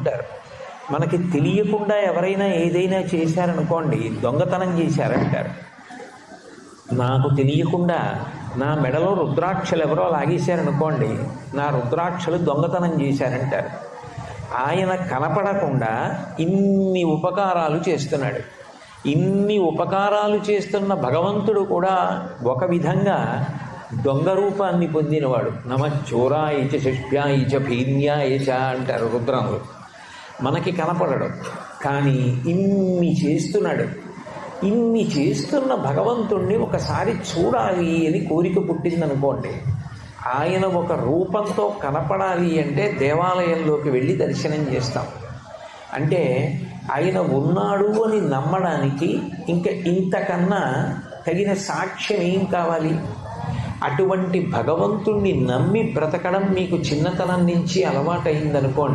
అంటారు. మనకి తెలియకుండా ఎవరైనా ఏదైనా చేశారనుకోండి, దొంగతనం చేశారంటారు. నాకు తెలియకుండా నా మెడలో రుద్రాక్షలు ఎవరో లాగేశారనుకోండి, నా రుద్రాక్షలు దొంగతనం చేశారంటారు. ఆయన కనపడకుండా ఇన్ని ఉపకారాలు చేస్తున్నాడు. ఇన్ని ఉపకారాలు చేస్తున్న భగవంతుడు కూడా ఒక విధంగా దొంగ రూపాన్ని పొందినవాడు. నమశ్చోరాయచ శిష్ప్యాయచ భీన్యాయచ అంటారు రుద్రములు. మనకి కనపడడు, కానీ ఇన్ని చేస్తున్నాడు. ఇన్ని చేస్తున్న భగవంతుణ్ణి ఒకసారి చూడాలి అని కోరిక పుట్టిందనుకోండి, ఆయన ఒక రూపంతో కనపడాలి అంటే దేవాలయంలోకి వెళ్ళి దర్శనం చేస్తాం. అంటే ఆయన ఉన్నాడు అని నమ్మడానికి ఇంకా ఇంతకన్నా తగిన సాక్ష్యం ఏం కావాలి? అటువంటి భగవంతుణ్ణి నమ్మి బ్రతకడం మీకు చిన్నతనం నుంచి అలవాటైందనుకోండి,